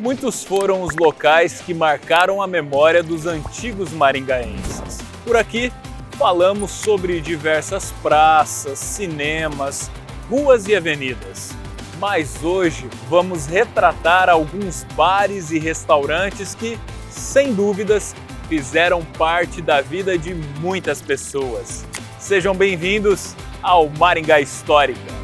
Muitos foram os locais que marcaram a memória dos antigos maringaenses. Por aqui, falamos sobre diversas praças, cinemas, ruas e avenidas. Mas hoje vamos retratar alguns bares e restaurantes que, sem dúvidas, fizeram parte da vida de muitas pessoas. Sejam bem-vindos ao Maringá Histórica.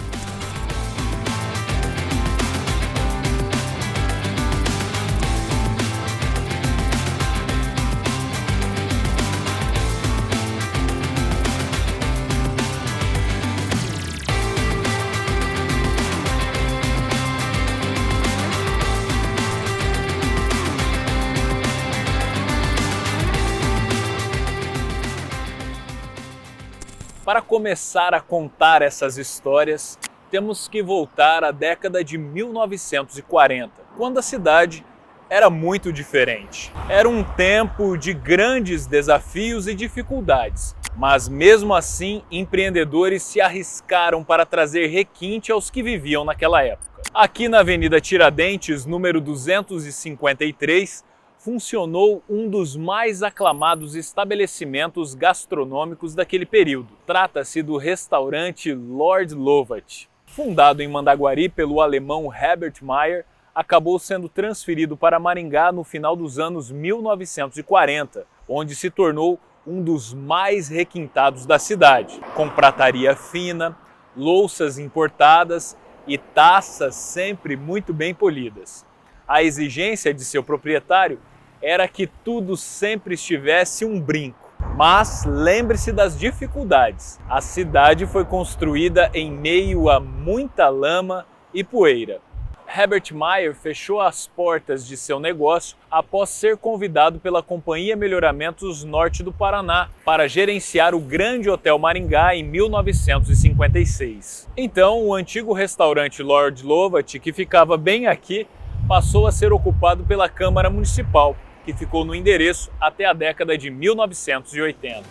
Para começar a contar essas histórias, temos que voltar à década de 1940, quando a cidade era muito diferente. Era um tempo de grandes desafios e dificuldades, mas mesmo assim empreendedores se arriscaram para trazer requinte aos que viviam naquela época. Aqui na Avenida Tiradentes, número 253, funcionou um dos mais aclamados estabelecimentos gastronômicos daquele período. Trata-se do restaurante Lord Lovat. Fundado em Mandaguari pelo alemão Herbert Meyer, acabou sendo transferido para Maringá no final dos anos 1940, onde se tornou um dos mais requintados da cidade, com prataria fina, louças importadas e taças sempre muito bem polidas. A exigência de seu proprietário era que tudo sempre estivesse um brinco. Mas lembre-se das dificuldades. A cidade foi construída em meio a muita lama e poeira. Herbert Meyer fechou as portas de seu negócio após ser convidado pela Companhia Melhoramentos Norte do Paraná para gerenciar o Grande Hotel Maringá em 1956. Então, o antigo restaurante Lord Lovat, que ficava bem aqui, passou a ser ocupado pela Câmara Municipal, que ficou no endereço até a década de 1980.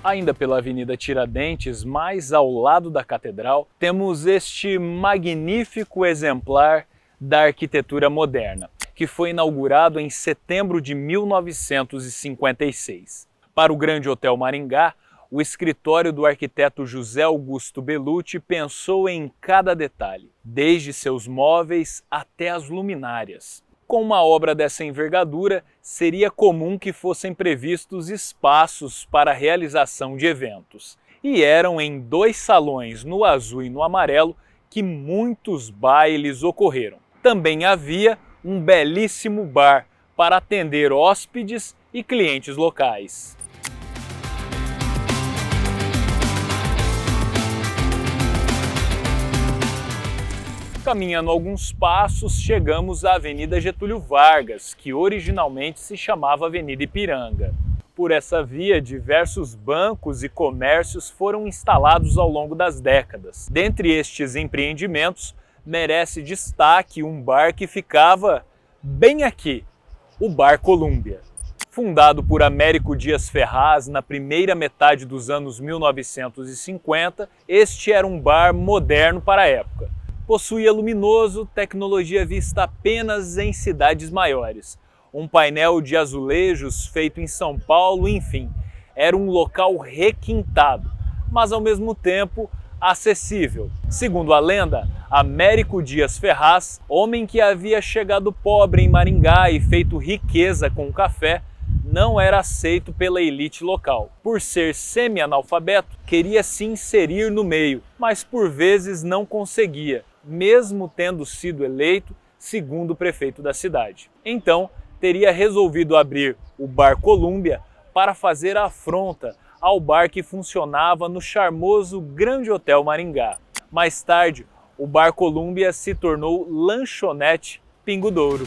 Ainda pela Avenida Tiradentes, mais ao lado da Catedral, temos este magnífico exemplar da arquitetura moderna, que foi inaugurado em setembro de 1956. Para o Grande Hotel Maringá, o escritório do arquiteto José Augusto Bellucci pensou em cada detalhe, desde seus móveis até as luminárias. Com uma obra dessa envergadura, seria comum que fossem previstos espaços para a realização de eventos. E eram em 2 salões, no azul e no amarelo, que muitos bailes ocorreram. Também havia um belíssimo bar para atender hóspedes e clientes locais. Caminhando alguns passos, chegamos à Avenida Getúlio Vargas, que originalmente se chamava Avenida Ipiranga. Por essa via, diversos bancos e comércios foram instalados ao longo das décadas. Dentre estes empreendimentos, merece destaque um bar que ficava bem aqui, o Bar Colúmbia. Fundado por Américo Dias Ferraz na primeira metade dos anos 1950, este era um bar moderno para a época. Possuía luminoso, tecnologia vista apenas em cidades maiores, um painel de azulejos feito em São Paulo, enfim, era um local requintado, mas ao mesmo tempo acessível. Segundo a lenda, Américo Dias Ferraz, homem que havia chegado pobre em Maringá e feito riqueza com o café, não era aceito pela elite local. Por ser semi-analfabeto, queria se inserir no meio, mas por vezes não conseguia, mesmo tendo sido eleito segundo prefeito da cidade. Então, teria resolvido abrir o Bar Colúmbia para fazer afronta ao bar que funcionava no charmoso Grande Hotel Maringá. Mais tarde, o Bar Colúmbia se tornou Lanchonete Pingo Douro.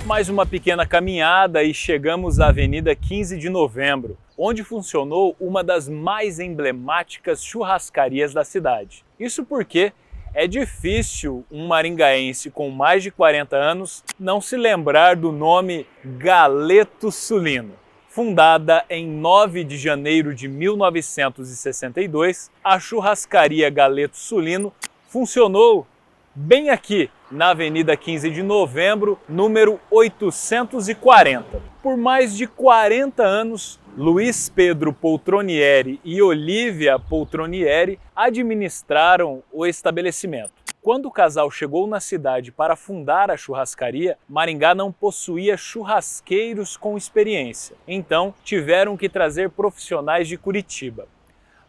Mais uma pequena caminhada e chegamos à Avenida 15 de Novembro, onde funcionou uma das mais emblemáticas churrascarias da cidade. Isso porque É difícil um maringaense com mais de 40 anos não se lembrar do nome Galeto Sulino. Fundada em 9 de janeiro de 1962, a churrascaria Galeto Sulino funcionou bem aqui, na Avenida 15 de Novembro, número 840. Por mais de 40 anos, Luiz Pedro Poltronieri e Olivia Poltronieri administraram o estabelecimento. Quando o casal chegou na cidade para fundar a churrascaria, Maringá não possuía churrasqueiros com experiência. Então, tiveram que trazer profissionais de Curitiba.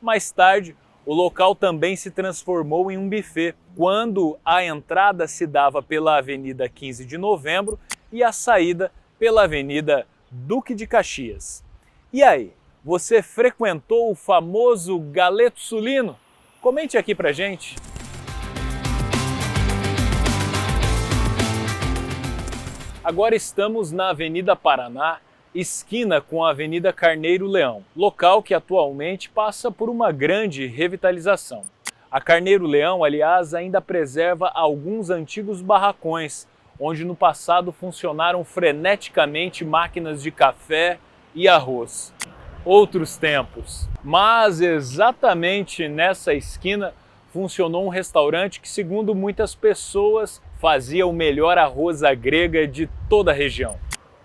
Mais tarde, o local também se transformou em um buffet, quando a entrada se dava pela Avenida 15 de Novembro e a saída pela Avenida Duque de Caxias. E aí, você frequentou o famoso Galeto Sulino? Comente aqui pra gente. Agora estamos na Avenida Paraná, esquina com a Avenida Carneiro Leão, local que atualmente passa por uma grande revitalização. A Carneiro Leão, aliás, ainda preserva alguns antigos barracões, onde no passado funcionaram freneticamente máquinas de café e arroz. Outros tempos. Mas exatamente nessa esquina funcionou um restaurante que, segundo muitas pessoas, fazia o melhor arroz à grega de toda a região.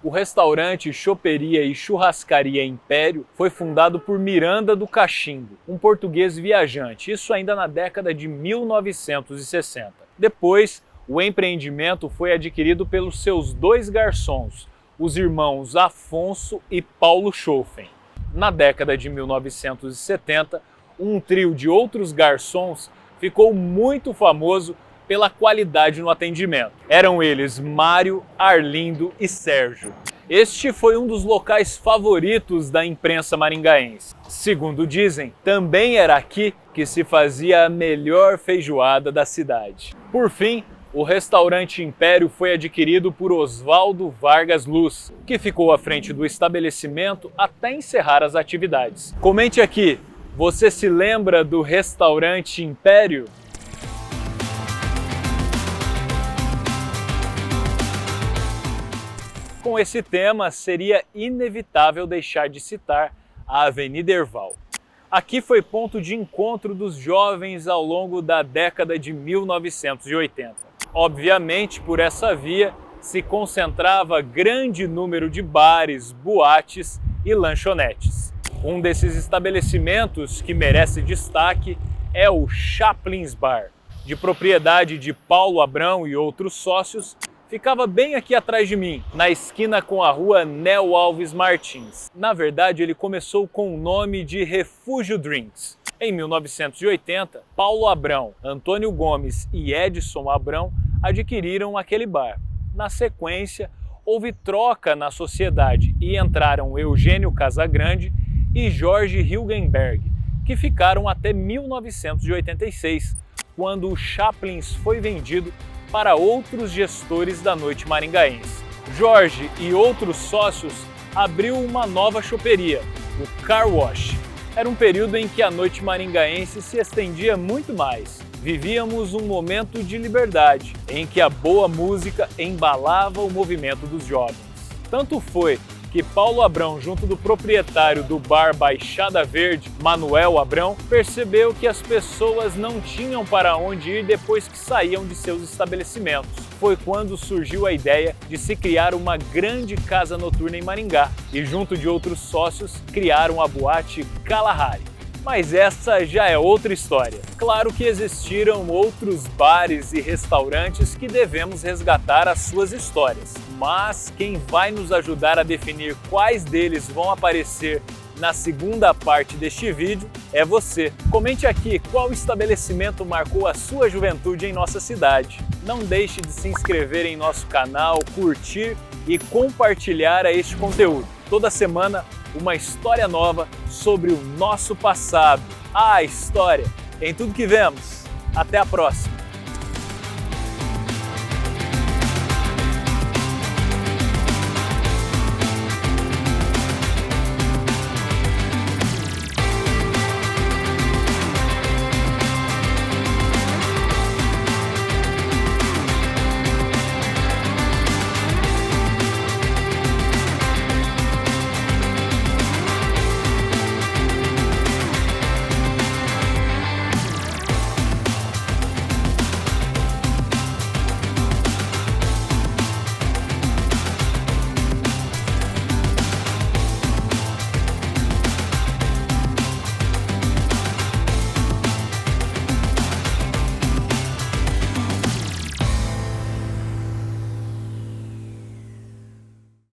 O restaurante Choperia e Churrascaria Império foi fundado por Miranda do Cachimbo, um português viajante, isso ainda na década de 1960. Depois, o empreendimento foi adquirido pelos seus dois garçons, os irmãos Afonso e Paulo Schoffen. Na década de 1970, um trio de outros garçons ficou muito famoso pela qualidade no atendimento. Eram eles Mário, Arlindo e Sérgio. Este foi um dos locais favoritos da imprensa maringaense. Segundo dizem, também era aqui que se fazia a melhor feijoada da cidade. Por fim, o restaurante Império foi adquirido por Oswaldo Vargas Luz, que ficou à frente do estabelecimento até encerrar as atividades. Comente aqui, você se lembra do restaurante Império? Com esse tema, seria inevitável deixar de citar a Avenida Herval. Aqui foi ponto de encontro dos jovens ao longo da década de 1980. Obviamente, por essa via se concentrava grande número de bares, boates e lanchonetes. Um desses estabelecimentos que merece destaque é o Chaplin's Bar, de propriedade de Paulo Abrão e outros sócios. Ficava bem aqui atrás de mim, na esquina com a rua Nel Alves Martins. Na verdade, ele começou com o nome de Refúgio Drinks. Em 1980, Paulo Abrão, Antônio Gomes e Edson Abrão adquiriram aquele bar. Na sequência, houve troca na sociedade e entraram Eugênio Casagrande e Jorge Hilgenberg, que ficaram até 1986, quando o Chaplin's foi vendido para outros gestores da noite maringaense. Jorge e outros sócios abriu uma nova choperia, o Car Wash. Era um período em que a noite maringaense se estendia muito mais. Vivíamos um momento de liberdade, em que a boa música embalava o movimento dos jovens. Tanto foi que Paulo Abrão, junto do proprietário do bar Baixada Verde, Manuel Abrão, percebeu que as pessoas não tinham para onde ir depois que saíam de seus estabelecimentos. Foi quando surgiu a ideia de se criar uma grande casa noturna em Maringá e, junto de outros sócios, criaram a boate Kalahari. Mas essa já é outra história. Claro que existiram outros bares e restaurantes que devemos resgatar as suas histórias. Mas quem vai nos ajudar a definir quais deles vão aparecer na segunda parte deste vídeo é você. Comente aqui qual estabelecimento marcou a sua juventude em nossa cidade. Não deixe de se inscrever em nosso canal, curtir e compartilhar este conteúdo. Toda semana, uma história nova sobre o nosso passado. A história em tudo que vemos. Até a próxima!